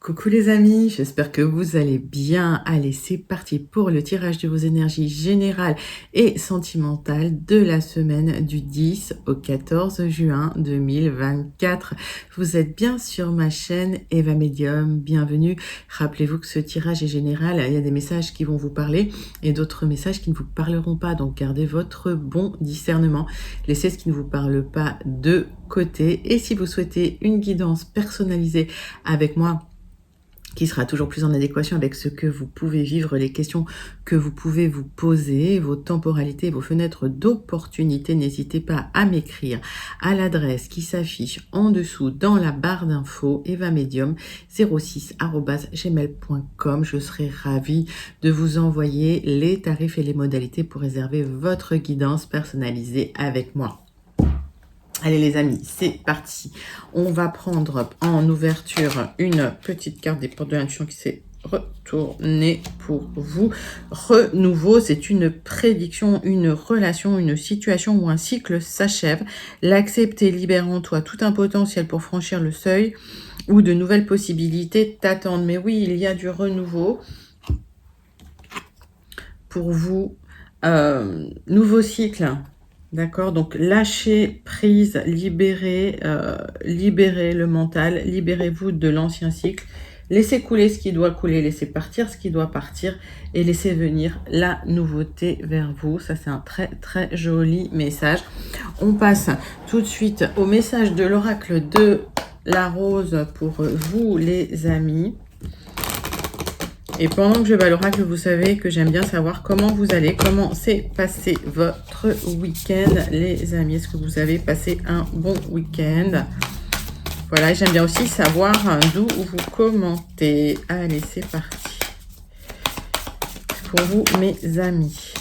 Coucou les amis, j'espère que vous allez bien. Allez, c'est parti pour le tirage de vos énergies générales et sentimentales de la semaine du 10 au 14 juin 2024. Vous êtes bien sur ma chaîne Eva Medium, bienvenue. Rappelez-vous que ce tirage est général, il y a des messages qui vont vous parler et d'autres messages qui ne vous parleront pas. Donc gardez votre bon discernement, laissez ce qui ne vous parle pas de côté. Et si vous souhaitez une guidance personnalisée avec moi, qui sera toujours plus en adéquation avec ce que vous pouvez vivre, les questions que vous pouvez vous poser, vos temporalités, vos fenêtres d'opportunité. N'hésitez pas à m'écrire à l'adresse qui s'affiche en dessous dans la barre d'infos evamedium06@gmail.com. Je serai ravie de vous envoyer les tarifs et les modalités pour réserver votre guidance personnalisée avec moi. Allez les amis, c'est parti. On va prendre en ouverture une petite carte des portes de l'intuition qui s'est retournée pour vous. Renouveau, c'est une prédiction, une relation, une situation où un cycle s'achève. L'accepter libère en toi tout un potentiel pour franchir le seuil ou de nouvelles possibilités t'attendent. Mais oui, il y a du renouveau pour vous. Nouveau cycle. D'accord, donc lâchez prise, libérez le mental, libérez-vous de l'ancien cycle, laissez couler ce qui doit couler, laissez partir ce qui doit partir et laissez venir la nouveauté vers vous. Ça, c'est un très très joli message. On passe tout de suite au message de l'oracle de la rose pour vous les amis. Et pendant que je bats l'oracle, vous savez que j'aime bien savoir comment vous allez, comment s'est passé votre week-end, les amis. Est-ce que vous avez passé un bon week-end? Voilà, j'aime bien aussi savoir d'où vous commentez. Allez, c'est parti. Pour vous, mes amis.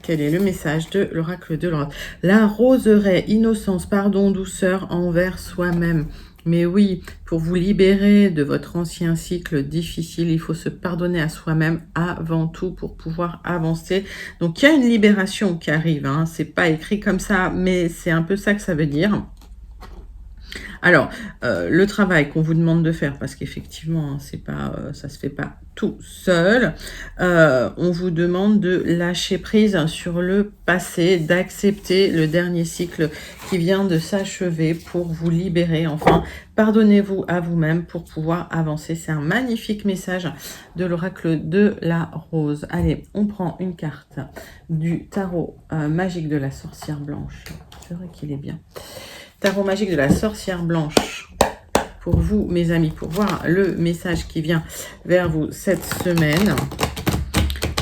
Quel est le message de l'oracle de l'oracle? La roseraie, innocence, pardon, douceur envers soi-même. Mais oui, pour vous libérer de votre ancien cycle difficile, il faut se pardonner à soi-même avant tout pour pouvoir avancer. Donc, il y a une libération qui arrive. Hein. C'est pas écrit comme ça, mais c'est un peu ça que ça veut dire. Alors, le travail qu'on vous demande de faire, parce qu'effectivement, hein, c'est pas, ça se fait pas tout seul, on vous demande de lâcher prise sur le passé, d'accepter le dernier cycle qui vient de s'achever pour vous libérer. Enfin, pardonnez-vous à vous-même pour pouvoir avancer. C'est un magnifique message de l'oracle de la rose. Allez, on prend une carte du tarot magique de la sorcière blanche. C'est vrai qu'il est bien. Tarot magique de la sorcière blanche pour vous, mes amis, pour voir le message qui vient vers vous cette semaine.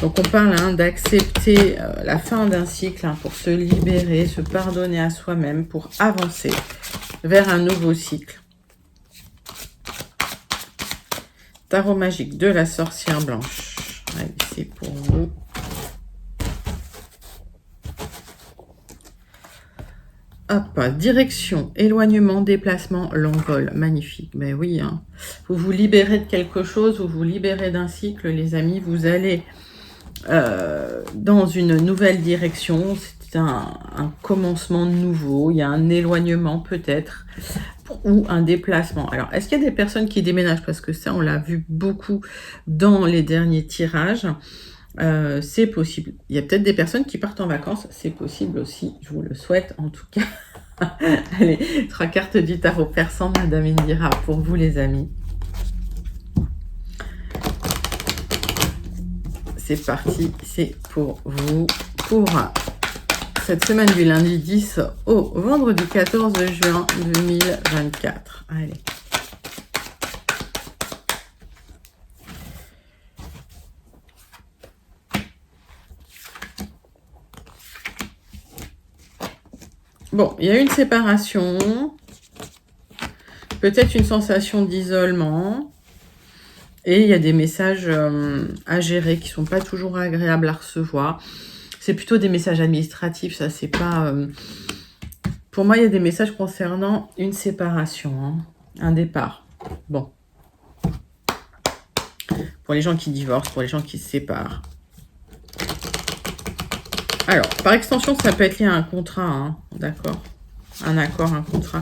Donc, on parle d'accepter la fin d'un cycle pour se libérer, se pardonner à soi-même, pour avancer vers un nouveau cycle. Tarot magique de la sorcière blanche. Allez, c'est pour vous. Hop, direction, éloignement, déplacement, l'envol. Magnifique. Ben oui, hein. Vous vous libérez de quelque chose, vous vous libérez d'un cycle, les amis. Vous allez dans une nouvelle direction. C'est un commencement nouveau. Il y a un éloignement peut-être ou un déplacement. Alors, est-ce qu'il y a des personnes qui déménagent? Parce que ça, on l'a vu beaucoup dans les derniers tirages. C'est possible. Il y a peut-être des personnes qui partent en vacances. C'est possible aussi. Je vous le souhaite en tout cas. Allez, 3 cartes du tarot persan, Madame Indira, pour vous les amis. C'est parti. C'est pour vous. Pour cette semaine du lundi 10 au vendredi 14 juin 2024. Allez. Bon, il y a une séparation, peut-être une sensation d'isolement, et il y a des messages à gérer qui ne sont pas toujours agréables à recevoir. C'est plutôt des messages administratifs, ça, c'est pas... Pour moi, il y a des messages concernant une séparation, hein, un départ. Bon. Pour les gens qui divorcent, pour les gens qui se séparent. Alors, par extension, ça peut être lié à un contrat, hein, d'accord. Un accord, un contrat.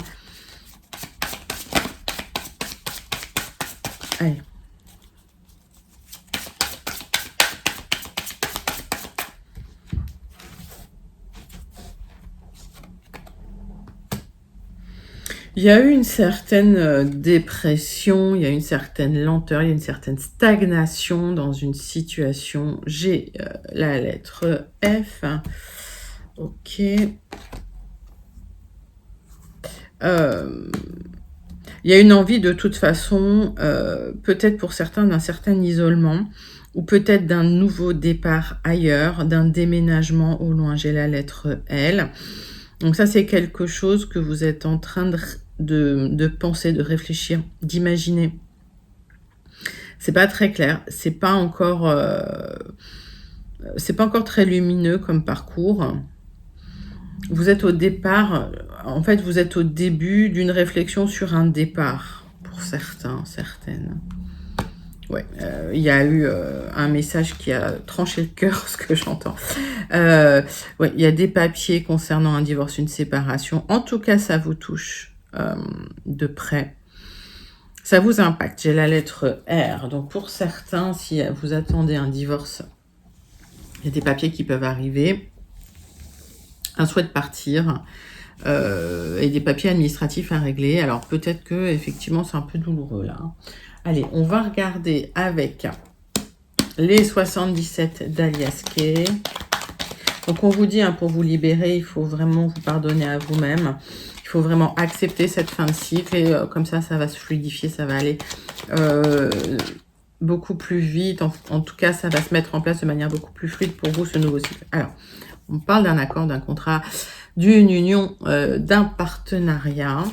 Allez. Il y a eu une certaine dépression, il y a une certaine lenteur, il y a une certaine stagnation dans une situation. J'ai la lettre F. Ok. Il y a une envie de toute façon, peut-être pour certains, d'un certain isolement, ou peut-être d'un nouveau départ ailleurs, d'un déménagement au loin. J'ai la lettre L. Donc ça, c'est quelque chose que vous êtes en train de penser, de réfléchir, d'imaginer. C'est pas très clair, c'est pas encore très lumineux comme parcours. Vous êtes au départ, en fait, vous êtes au début d'une réflexion sur un départ, pour certains, certaines. Ouais, il y a eu un message qui a tranché le cœur, ce que j'entends. Ouais, il y a des papiers concernant un divorce, une séparation. En tout cas, ça vous touche de près. Ça vous impacte. J'ai la lettre R. Donc, pour certains, si vous attendez un divorce, il y a des papiers qui peuvent arriver. Un souhait de partir. Et des papiers administratifs à régler. Alors, peut-être que effectivement, c'est un peu douloureux, là. Allez, on va regarder avec les 77 d'Alias Kay. Donc, on vous dit, hein, pour vous libérer, il faut vraiment vous pardonner à vous-même. Il faut vraiment accepter cette fin de cycle. Et comme ça, ça va se fluidifier, ça va aller beaucoup plus vite. En tout cas, ça va se mettre en place de manière beaucoup plus fluide pour vous, ce nouveau cycle. Alors, on parle d'un accord, d'un contrat, d'une union, d'un partenariat.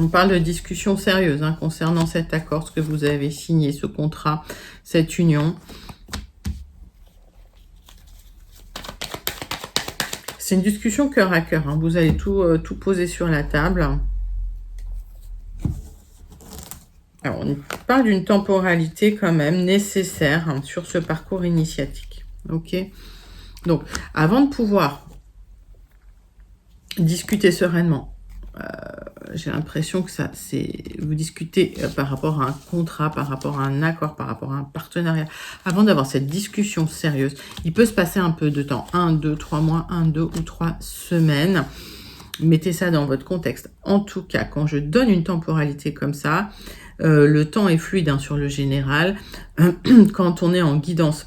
On parle de discussion sérieuse hein, concernant cet accord, ce que vous avez signé, ce contrat, cette union. C'est une discussion cœur à cœur. Hein. Vous allez tout poser sur la table. Alors, on parle d'une temporalité quand même nécessaire hein, sur ce parcours initiatique. Ok. Donc, avant de pouvoir discuter sereinement, j'ai l'impression que ça, c'est vous discutez par rapport à un contrat, par rapport à un accord, par rapport à un partenariat. Avant d'avoir cette discussion sérieuse, il peut se passer un peu de temps, 1, 2, 3 mois, 1, 2 ou 3 semaines. Mettez ça dans votre contexte. En tout cas, quand je donne une temporalité comme ça, le temps est fluide hein, sur le général. Quand on est en guidance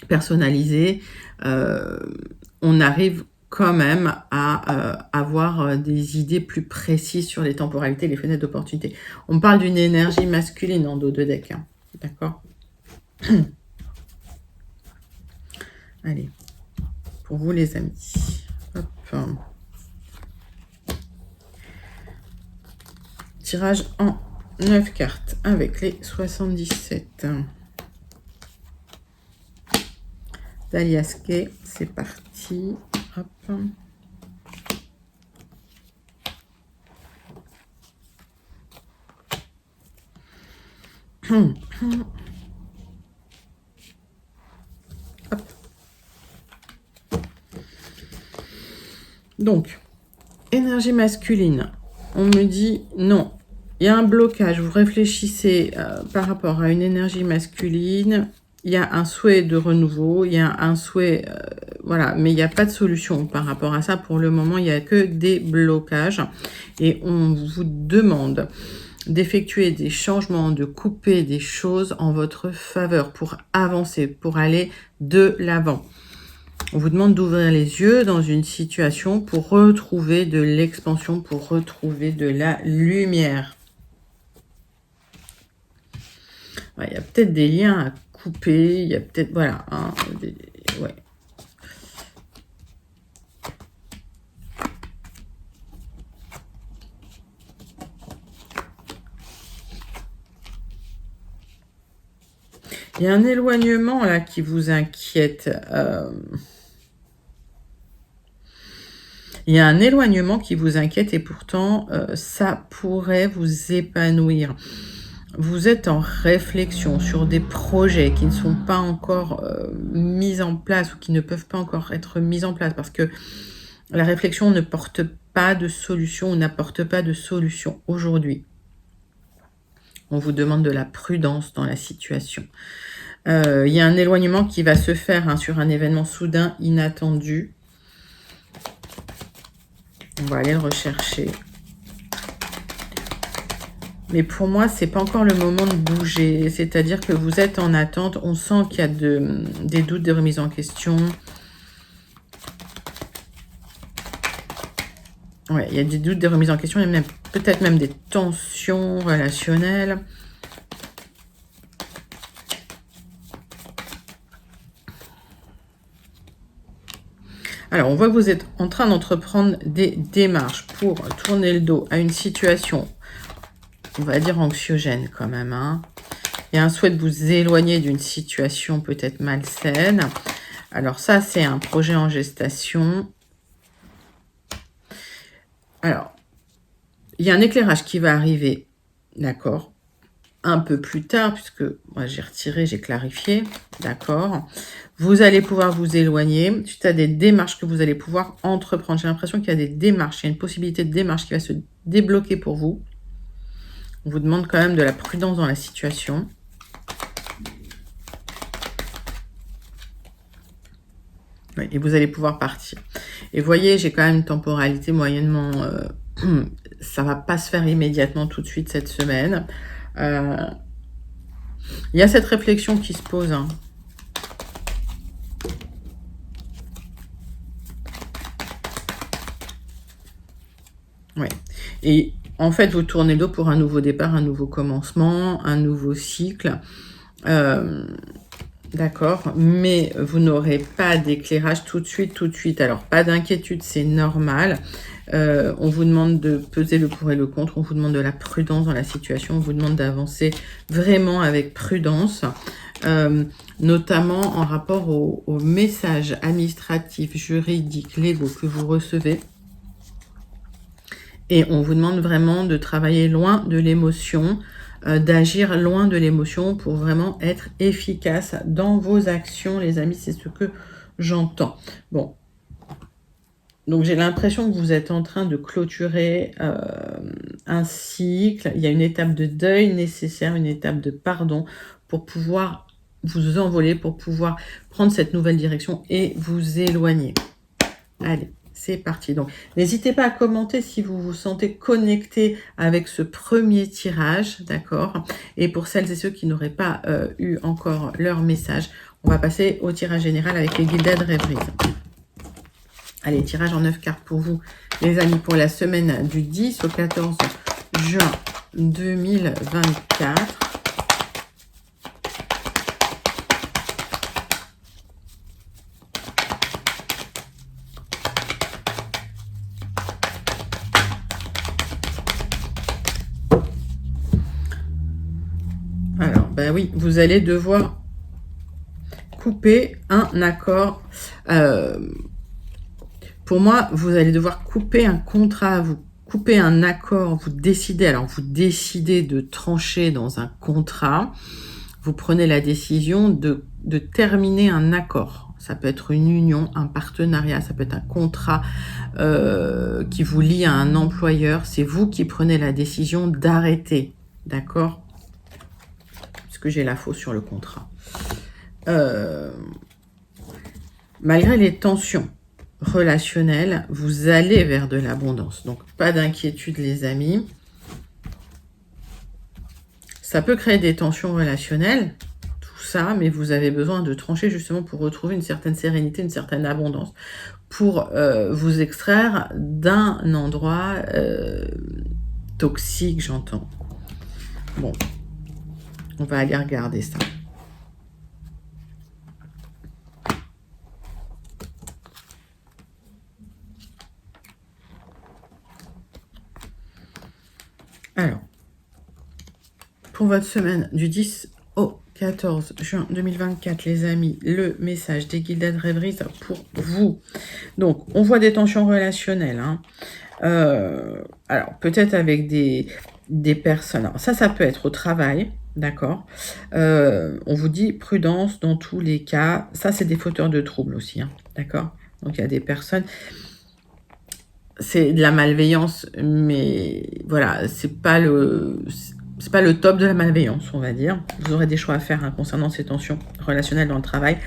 personnalisée, on arrive quand même à avoir des idées plus précises sur les temporalités, les fenêtres d'opportunité. On parle d'une énergie masculine en dos de deck. Hein. D'accord. Allez, pour vous les amis. Hop. Tirage en 9 cartes avec les 77. d'Alias Kay, c'est parti. Hop. Hop. Donc, énergie masculine. On me dit non. Il y a un blocage. Vous réfléchissez par rapport à une énergie masculine. Il y a un souhait de renouveau. Il y a un souhait... voilà, mais il n'y a pas de solution par rapport à ça. Pour le moment, il n'y a que des blocages. Et on vous demande d'effectuer des changements, de couper des choses en votre faveur pour avancer, pour aller de l'avant. On vous demande d'ouvrir les yeux dans une situation pour retrouver de l'expansion, pour retrouver de la lumière. Ouais, il y a peut-être des liens à couper, il y a peut-être, voilà, hein, ouais. Il y a un éloignement là qui vous inquiète. Il y a un éloignement qui vous inquiète et pourtant, ça pourrait vous épanouir. Vous êtes en réflexion sur des projets qui ne sont pas encore mis en place ou qui ne peuvent pas encore être mis en place parce que la réflexion ne porte pas de solution ou n'apporte pas de solution aujourd'hui. On vous demande de la prudence dans la situation. Il y a un éloignement qui va se faire sur un événement soudain, inattendu. On va aller le rechercher. Mais pour moi, c'est pas encore le moment de bouger. C'est-à-dire que vous êtes en attente. On sent qu'il y a des doutes, des remises en question. Ouais, il y a des doutes, des remises en question. Il y a peut-être même des tensions relationnelles. Alors, on voit que vous êtes en train d'entreprendre des démarches pour tourner le dos à une situation, on va dire anxiogène quand même. Il y a un souhait de vous éloigner d'une situation peut-être malsaine. Alors ça, c'est un projet en gestation. Alors, il y a un éclairage qui va arriver, d'accord, un peu plus tard, puisque moi j'ai retiré, j'ai clarifié, d'accord. Vous allez pouvoir vous éloigner suite à des démarches que vous allez pouvoir entreprendre. J'ai l'impression qu'il y a des démarches, il y a une possibilité de démarche qui va se débloquer pour vous. On vous demande quand même de la prudence dans la situation. Oui, et vous allez pouvoir partir. Et voyez, j'ai quand même une temporalité moyennement... ça va pas se faire immédiatement tout de suite cette semaine. Il y a cette réflexion qui se pose. Ouais. Et en fait, vous tournez le dos pour un nouveau départ, un nouveau commencement, un nouveau cycle. D'accord, mais vous n'aurez pas d'éclairage tout de suite. Alors, pas d'inquiétude, c'est normal. On vous demande de peser le pour et le contre. On vous demande de la prudence dans la situation. On vous demande d'avancer vraiment avec prudence, notamment en rapport aux messages administratifs, juridiques, légaux que vous recevez. Et on vous demande vraiment de travailler loin de l'émotion, d'agir loin de l'émotion pour vraiment être efficace dans vos actions, les amis. C'est ce que j'entends. Bon. Donc, j'ai l'impression que vous êtes en train de clôturer un cycle. Il y a une étape de deuil nécessaire, une étape de pardon pour pouvoir vous envoler, pour pouvoir prendre cette nouvelle direction et vous éloigner. Allez. C'est parti. Donc, n'hésitez pas à commenter si vous vous sentez connecté avec ce premier tirage, d'accord? Et pour celles et ceux qui n'auraient pas eu encore leur message, on va passer au tirage général avec les Gilded Rêveries. Allez, tirage en 9 cartes pour vous, les amis, pour la semaine du 10 au 14 juin 2024. Alors, ben oui, vous allez devoir couper un accord. Pour moi, vous allez devoir couper un contrat, vous coupez un accord, vous décidez. Alors, vous décidez de trancher dans un contrat. Vous prenez la décision de terminer un accord. Ça peut être une union, un partenariat, ça peut être un contrat qui vous lie à un employeur. C'est vous qui prenez la décision d'arrêter, d'accord ? Que j'ai la fausse sur le contrat. Malgré les tensions relationnelles, vous allez vers de l'abondance. Donc, pas d'inquiétude, les amis. Ça peut créer des tensions relationnelles, tout ça, mais vous avez besoin de trancher justement pour retrouver une certaine sérénité, une certaine abondance, pour vous extraire d'un endroit toxique, j'entends. Bon. On va aller regarder ça. Alors, pour votre semaine du 10 au 14 juin 2024, les amis, le message des Gilded Rêveries pour vous. Donc, on voit des tensions relationnelles. Alors, peut-être avec des des personnes. Alors ça peut être au travail, d'accord. On vous dit prudence dans tous les cas. Ça, c'est des fauteurs de troubles aussi, hein, d'accord. Donc il y a des personnes, c'est de la malveillance, mais voilà, c'est pas le top de la malveillance, on va dire. Vous aurez des choix à faire, hein, concernant ces tensions relationnelles dans le travail.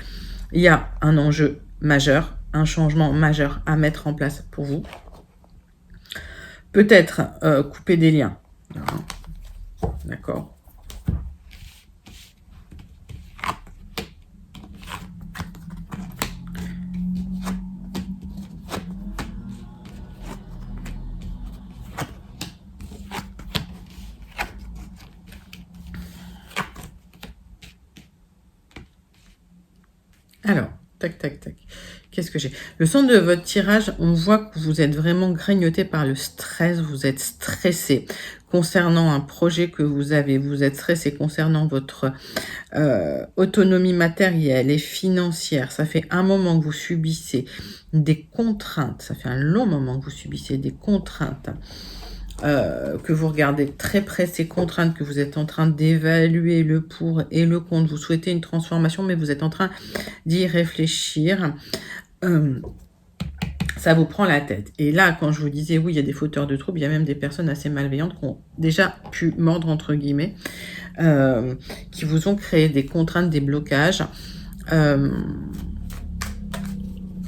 Il y a un enjeu majeur, un changement majeur à mettre en place pour vous. Peut-être couper des liens. D'accord. Alors, tac, tac, tac. Qu'est-ce que j'ai? Le centre de votre tirage, on voit que vous êtes vraiment grignoté par le stress, vous êtes stressé concernant un projet que vous avez, vous êtes stressé concernant votre autonomie matérielle et financière. Ça fait un moment que vous subissez des contraintes, ça fait un long moment que vous subissez des contraintes, que vous regardez très près ces contraintes, que vous êtes en train d'évaluer le pour et le contre. Vous souhaitez une transformation, mais vous êtes en train d'y réfléchir. Ça vous prend la tête. Et là, quand je vous disais, oui, il y a des fauteurs de troubles, il y a même des personnes assez malveillantes qui ont déjà pu mordre, entre guillemets, qui vous ont créé des contraintes, des blocages.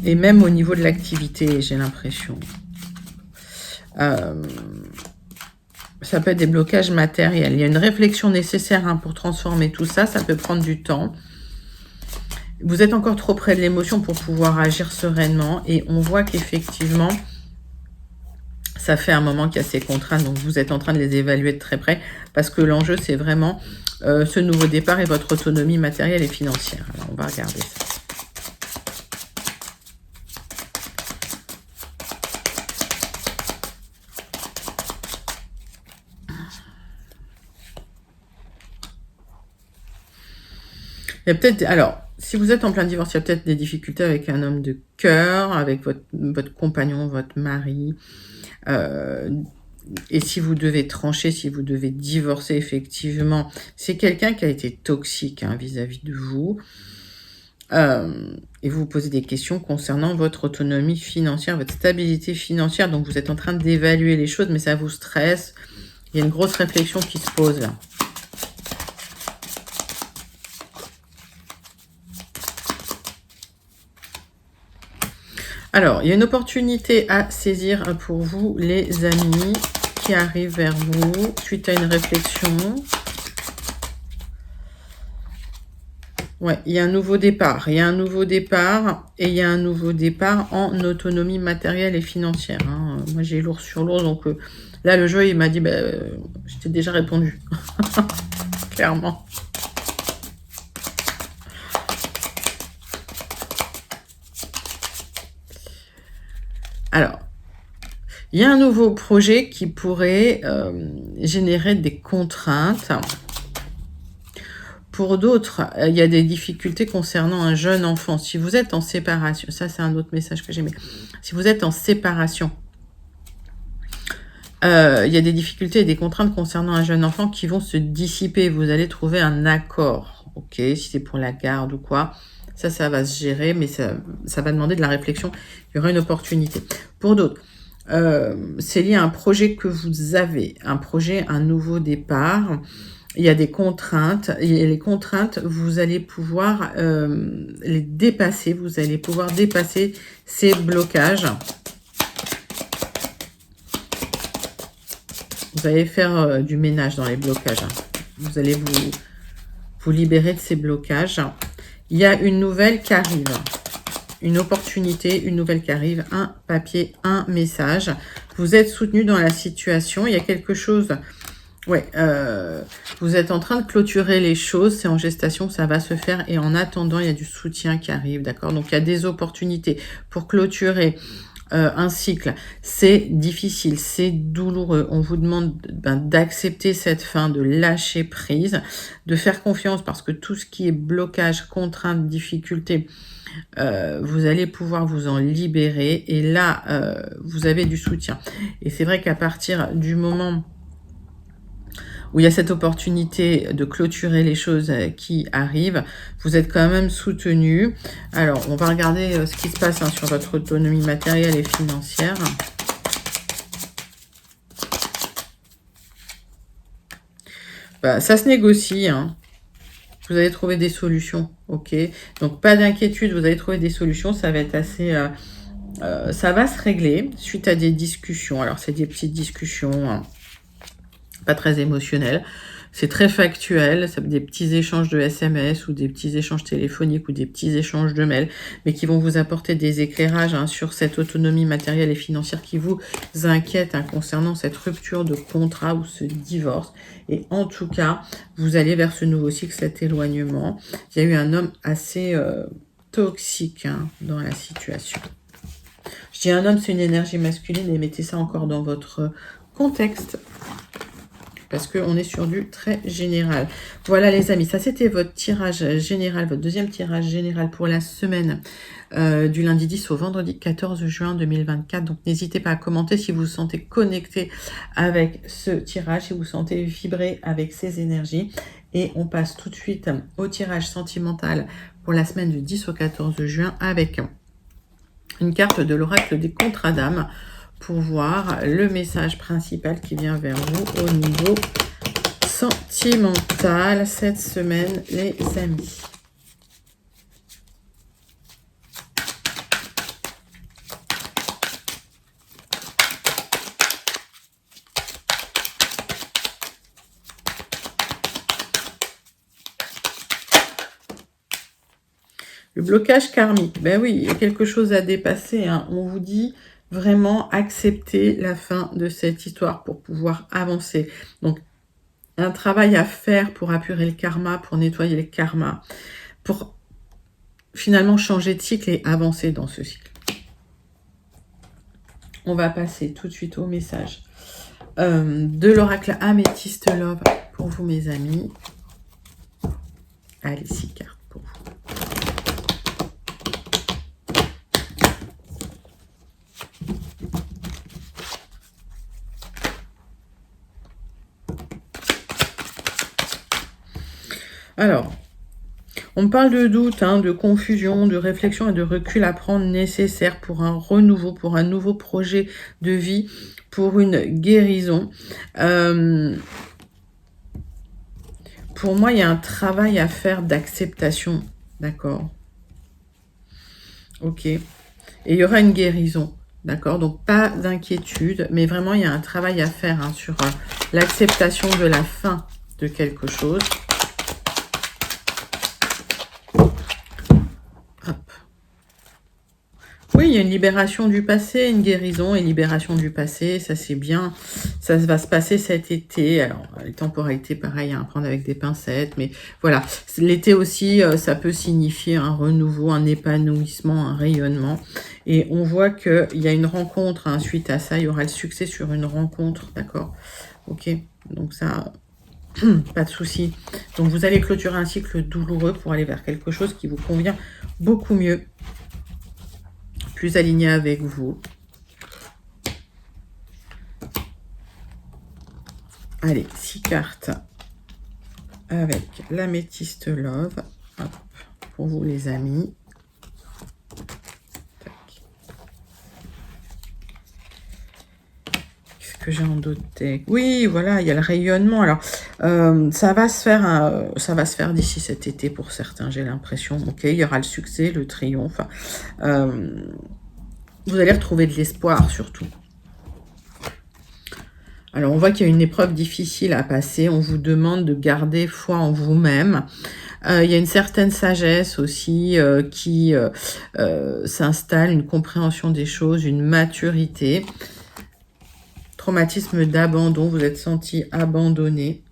Et même au niveau de l'activité, j'ai l'impression. Ça peut être des blocages matériels. Il y a une réflexion nécessaire, hein, pour transformer tout ça. Ça peut prendre du temps. Vous êtes encore trop près de l'émotion pour pouvoir agir sereinement. Et on voit qu'effectivement, ça fait un moment qu'il y a ces contraintes. Donc, vous êtes en train de les évaluer de très près. Parce que l'enjeu, c'est vraiment ce nouveau départ et votre autonomie matérielle et financière. Alors, on va regarder ça. Il y a peut-être... Alors, si vous êtes en plein divorce, il y a peut-être des difficultés avec un homme de cœur, avec votre compagnon, votre mari. Et si vous devez trancher, si vous devez divorcer, effectivement, c'est quelqu'un qui a été toxique, hein, vis-à-vis de vous. Et vous vous posez des questions concernant votre autonomie financière, votre stabilité financière. Donc, vous êtes en train d'évaluer les choses, mais ça vous stresse. Il y a une grosse réflexion qui se pose là. Alors, il y a une opportunité à saisir pour vous, les amis, qui arrivent vers vous suite à une réflexion. Ouais, il y a un nouveau départ. Il y a un nouveau départ et il y a un nouveau départ en autonomie matérielle et financière, hein. Moi, j'ai lourd sur lourd, donc là, le jeu, il m'a dit, je t'ai déjà répondu. Clairement. Alors, il y a un nouveau projet qui pourrait générer des contraintes. Pour d'autres, il y a des difficultés concernant un jeune enfant. Si vous êtes en séparation, ça c'est un autre message que j'ai mis. Si vous êtes en séparation, il y a des difficultés et des contraintes concernant un jeune enfant qui vont se dissiper. Vous allez trouver un accord, ok, si c'est pour la garde ou quoi. Ça va se gérer, mais ça va demander de la réflexion. Il y aura une opportunité. Pour d'autres, c'est lié à un projet que vous avez, un projet, un nouveau départ. Il y a des contraintes, et les contraintes, vous allez pouvoir les dépasser, vous allez pouvoir dépasser ces blocages. Vous allez faire du ménage dans les blocages. Vous allez vous libérer de ces blocages. Il y a une nouvelle qui arrive. Une opportunité, une nouvelle qui arrive, un papier, un message. Vous êtes soutenu dans la situation. Il y a quelque chose... Ouais, vous êtes en train de clôturer les choses. C'est en gestation, ça va se faire. Et en attendant, il y a du soutien qui arrive, d'accord? Donc, il y a des opportunités pour clôturer un cycle. C'est difficile, c'est douloureux. On vous demande d'accepter cette fin, de lâcher prise, de faire confiance parce que tout ce qui est blocage, contrainte, difficulté, vous allez pouvoir vous en libérer. Et là, vous avez du soutien. Et c'est vrai qu'à partir du moment où il y a cette opportunité de clôturer les choses qui arrivent. Vous êtes quand même soutenu. Alors, on va regarder ce qui se passe sur votre autonomie matérielle et financière. Bah, ça se négocie, hein. Vous allez trouver des solutions, ok? Donc, pas d'inquiétude, vous allez trouver des solutions. Ça va être assez... ça va se régler suite à des discussions. Alors, c'est des petites discussions, hein, pas très émotionnelles. C'est très factuel, ça des petits échanges de SMS ou des petits échanges téléphoniques ou des petits échanges de mails, mais qui vont vous apporter des éclairages sur cette autonomie matérielle et financière qui vous inquiète concernant cette rupture de contrat ou ce divorce. Et en tout cas, vous allez vers ce nouveau cycle, cet éloignement. Il y a eu un homme assez toxique dans la situation. Je dis un homme, c'est une énergie masculine, et mettez ça encore dans votre contexte, parce qu'on est sur du très général. Voilà les amis, ça c'était votre tirage général, votre deuxième tirage général pour la semaine du lundi 10 au vendredi 14 juin 2024. Donc n'hésitez pas à commenter si vous vous sentez connecté avec ce tirage, si vous sentez vibrer avec ces énergies. Et on passe tout de suite au tirage sentimental pour la semaine du 10 au 14 juin avec une carte de l'oracle des contrats d'âme, pour voir le message principal qui vient vers vous au niveau sentimental cette semaine, les amis. Le blocage karmique, ben oui, il y a quelque chose à dépasser, hein. On vous dit vraiment accepter la fin de cette histoire pour pouvoir avancer. Donc, un travail à faire pour apurer le karma, pour nettoyer le karma, pour finalement changer de cycle et avancer dans ce cycle. On va passer tout de suite au message de l'oracle Améthyste Love pour vous, mes amis. Allez, 6 cartes pour vous. Alors, on me parle de doute, de confusion, de réflexion et de recul à prendre nécessaire pour un renouveau, pour un nouveau projet de vie, pour une guérison. Pour moi, il y a un travail à faire d'acceptation, d'accord? Ok. Et il y aura une guérison, d'accord? Donc, pas d'inquiétude, mais vraiment, il y a un travail à faire sur l'acceptation de la fin de quelque chose. Oui, il y a une libération du passé, une guérison et libération du passé, ça c'est bien. Ça va se passer cet été. Alors, les temporalités, pareil, à prendre avec des pincettes, mais voilà. L'été aussi, ça peut signifier un renouveau, un épanouissement, un rayonnement. Et on voit qu'il y a une rencontre, suite à ça, il y aura le succès sur une rencontre, d'accord? Ok, donc ça, pas de souci. Donc vous allez clôturer un cycle douloureux pour aller vers quelque chose qui vous convient beaucoup mieux, plus aligné avec vous. Allez, 6 cartes avec l'Améthyste Love. Hop, pour vous, les amis. Qu'est-ce que j'ai en d'autres decks? Oui, voilà, il y a le rayonnement. Alors, ça va se faire d'ici cet été pour certains, j'ai l'impression. Ok, il y aura le succès, le triomphe. Vous allez retrouver de l'espoir, surtout. Alors, on voit qu'il y a une épreuve difficile à passer. On vous demande de garder foi en vous-même. Il y a une certaine sagesse aussi qui s'installe, une compréhension des choses, une maturité. Traumatisme d'abandon, vous êtes senti abandonné.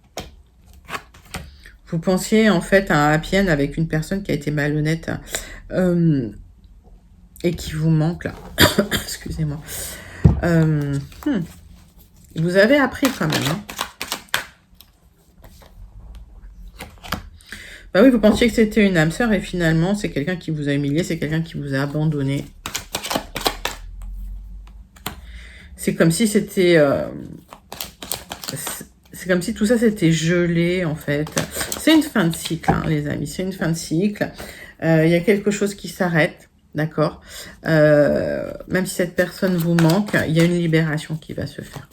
Vous pensiez en fait à un happy end avec une personne qui a été malhonnête et qui vous manque là. Excusez-moi. Vous avez appris quand même. Bah oui, vous pensiez que c'était une âme sœur et finalement, c'est quelqu'un qui vous a humilié, c'est quelqu'un qui vous a abandonné. C'est comme si c'était C'est comme si tout ça c'était gelé en fait. C'est une fin de cycle, hein, les amis. C'est une fin de cycle. Il y a quelque chose qui s'arrête, d'accord. Même si cette personne vous manque, il y a une libération qui va se faire.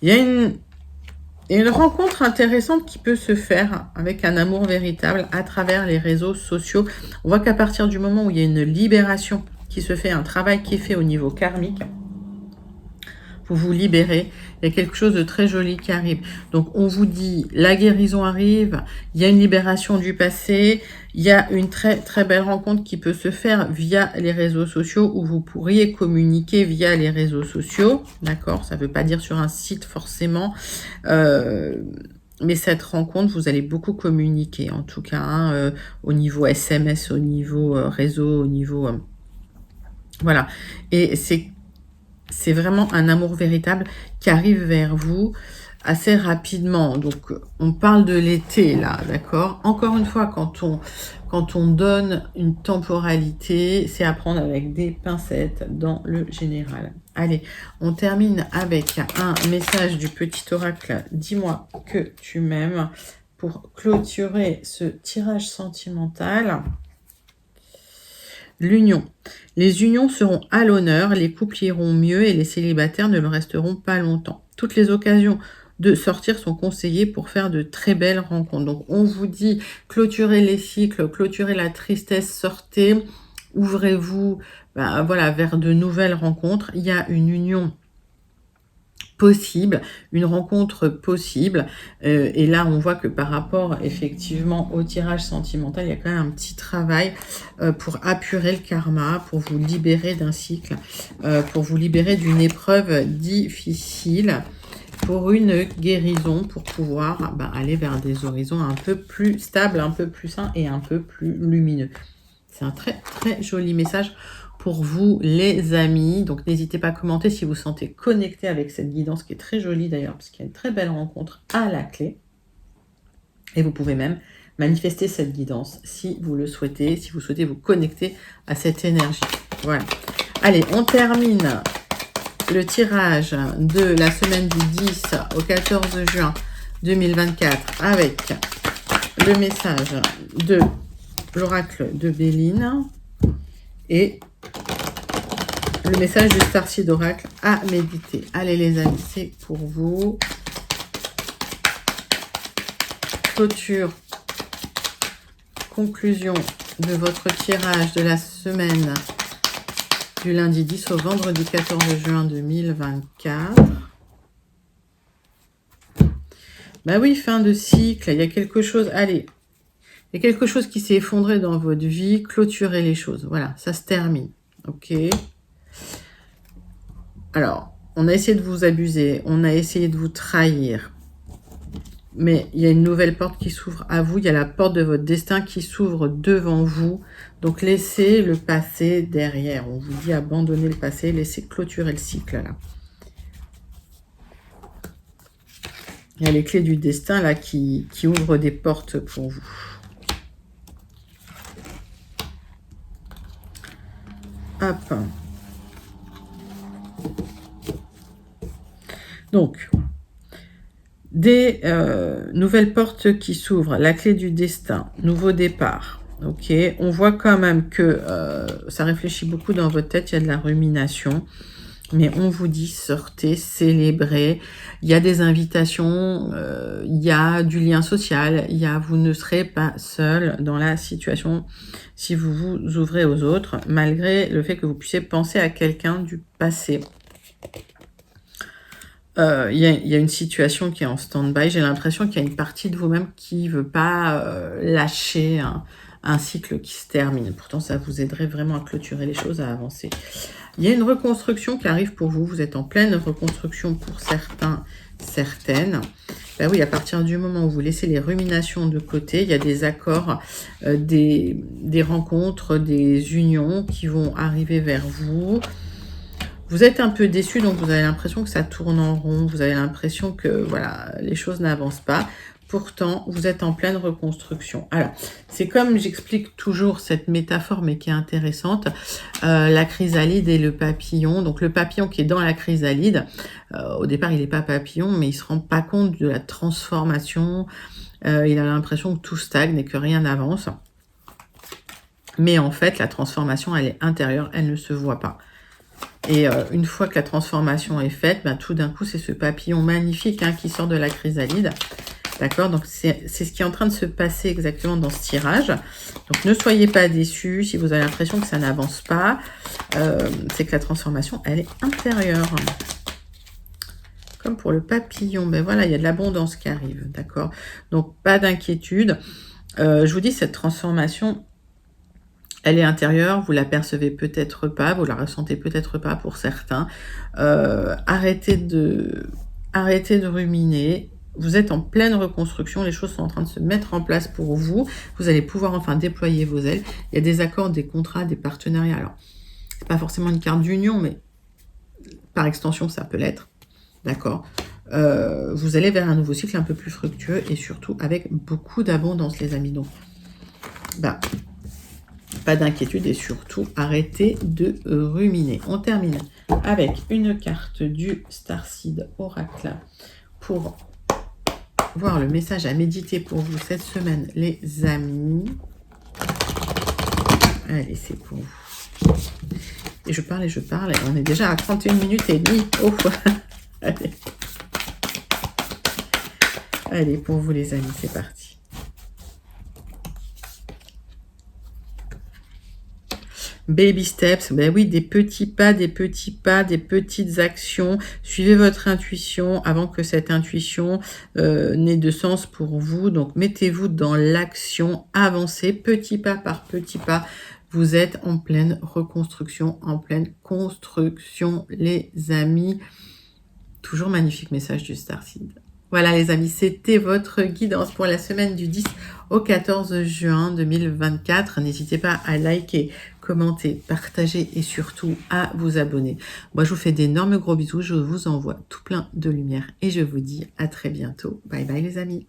Il y a une rencontre intéressante qui peut se faire avec un amour véritable à travers les réseaux sociaux. On voit qu'à partir du moment où il y a une libération qui se fait, un travail qui est fait au niveau karmique, vous vous libérez, il y a quelque chose de très joli qui arrive. Donc on vous dit, la guérison arrive, il y a une libération du passé, il y a une très très belle rencontre qui peut se faire via les réseaux sociaux, où vous pourriez communiquer via les réseaux sociaux, d'accord? Ça ne veut pas dire sur un site forcément, mais cette rencontre, vous allez beaucoup communiquer, en tout cas, hein, au niveau SMS, au niveau réseau, au niveau... voilà. Et c'est vraiment un amour véritable qui arrive vers vous assez rapidement. Donc, on parle de l'été, là, d'accord? Encore une fois, quand on donne une temporalité, c'est à prendre avec des pincettes dans le général. Allez, on termine avec un message du petit oracle. Dis-moi que tu m'aimes pour clôturer ce tirage sentimental. L'union. Les unions seront à l'honneur, les couples iront mieux et les célibataires ne le resteront pas longtemps. Toutes les occasions de sortir sont conseillées pour faire de très belles rencontres. Donc, on vous dit clôturez les cycles, clôturez la tristesse, sortez, ouvrez-vous voilà, vers de nouvelles rencontres. Il y a une union possible, une rencontre possible, et là on voit que par rapport effectivement au tirage sentimental, il y a quand même un petit travail pour apurer le karma, pour vous libérer d'un cycle, pour vous libérer d'une épreuve difficile, pour une guérison, pour pouvoir aller vers des horizons un peu plus stables, un peu plus sains et un peu plus lumineux. C'est un très très joli message pour vous les amis. Donc n'hésitez pas à commenter si vous sentez connecté avec cette guidance qui est très jolie d'ailleurs, parce qu'il y a une très belle rencontre à la clé. Et vous pouvez même manifester cette guidance si vous le souhaitez, si vous souhaitez vous connecter à cette énergie. Voilà. Allez, on termine le tirage de la semaine du 10 au 14 juin 2024 avec le message de l'oracle de Béline et le message du Starseed Oracle à méditer. Allez les amis, c'est pour vous. Clôture, conclusion de votre tirage de la semaine du lundi 10 au vendredi 14 juin 2024. Bah oui, fin de cycle, il y a quelque chose, allez, il y a quelque chose qui s'est effondré dans votre vie, clôturez les choses. Voilà, ça se termine. Ok. Alors, on a essayé de vous abuser, on a essayé de vous trahir, mais il y a une nouvelle porte qui s'ouvre à vous, il y a la porte de votre destin qui s'ouvre devant vous, donc laissez le passé derrière. On vous dit abandonnez le passé, laissez clôturer le cycle là. Il y a les clés du destin là qui ouvrent des portes pour vous. Hop. Donc, des nouvelles portes qui s'ouvrent, la clé du destin, nouveau départ. Ok, on voit quand même que ça réfléchit beaucoup dans votre tête, il y a de la rumination. Mais on vous dit, sortez, célébrez. Il y a des invitations, il y a du lien social, vous ne serez pas seul dans la situation si vous vous ouvrez aux autres, malgré le fait que vous puissiez penser à quelqu'un du passé. Il y a une situation qui est en stand-by. J'ai l'impression qu'il y a une partie de vous-même qui ne veut pas lâcher un cycle qui se termine. Pourtant, ça vous aiderait vraiment à clôturer les choses, à avancer. Il y a une reconstruction qui arrive pour vous. Vous êtes en pleine reconstruction pour certains, certaines. Ben oui, à partir du moment où vous laissez les ruminations de côté, il y a des accords, des rencontres, des unions qui vont arriver vers vous. Vous êtes un peu déçu, donc vous avez l'impression que ça tourne en rond. Vous avez l'impression que voilà, les choses n'avancent pas. Pourtant, vous êtes en pleine reconstruction. Alors, c'est comme j'explique toujours cette métaphore, mais qui est intéressante, la chrysalide et le papillon. Donc, le papillon qui est dans la chrysalide, au départ, il n'est pas papillon, mais il ne se rend pas compte de la transformation. Il a l'impression que tout stagne et que rien n'avance. Mais en fait, la transformation, elle est intérieure, elle ne se voit pas. Et une fois que la transformation est faite, ben, tout d'un coup, c'est ce papillon magnifique hein, qui sort de la chrysalide. D'accord? Donc, c'est ce qui est en train de se passer exactement dans ce tirage. Donc, ne soyez pas déçus si vous avez l'impression que ça n'avance pas. C'est que la transformation, elle est intérieure. Comme pour le papillon. Ben voilà, il y a de l'abondance qui arrive. D'accord? Donc, pas d'inquiétude. Je vous dis, cette transformation, elle est intérieure. Vous la percevez peut-être pas. Vous la ressentez peut-être pas pour certains. Arrêtez de ruminer. Vous êtes en pleine reconstruction, les choses sont en train de se mettre en place pour vous. Vous allez pouvoir enfin déployer vos ailes. Il y a des accords, des contrats, des partenariats. Alors, c'est pas forcément une carte d'union, mais par extension, ça peut l'être. D'accord. Vous allez vers un nouveau cycle un peu plus fructueux et surtout avec beaucoup d'abondance, les amis. Donc, bah, pas d'inquiétude et surtout, arrêtez de ruminer. On termine avec une carte du Starseed Oracle pour voir le message à méditer pour vous cette semaine, les amis. Allez, c'est pour vous. Et je parle, et on est déjà à 31 minutes et demie. Oh. Allez. Allez, pour vous les amis, c'est parti. Baby steps, ben oui, des petits pas, des petites actions. Suivez votre intuition avant que cette intuition n'ait de sens pour vous. Donc, mettez-vous dans l'action, avancez petit pas par petit pas. Vous êtes en pleine reconstruction, en pleine construction, les amis. Toujours magnifique message du Starseed. Voilà les amis, c'était votre guidance pour la semaine du 10 au 14 juin 2024. N'hésitez pas à liker, commenter, partager et surtout à vous abonner. Moi, je vous fais d'énormes gros bisous. Je vous envoie tout plein de lumière et je vous dis à très bientôt. Bye bye les amis.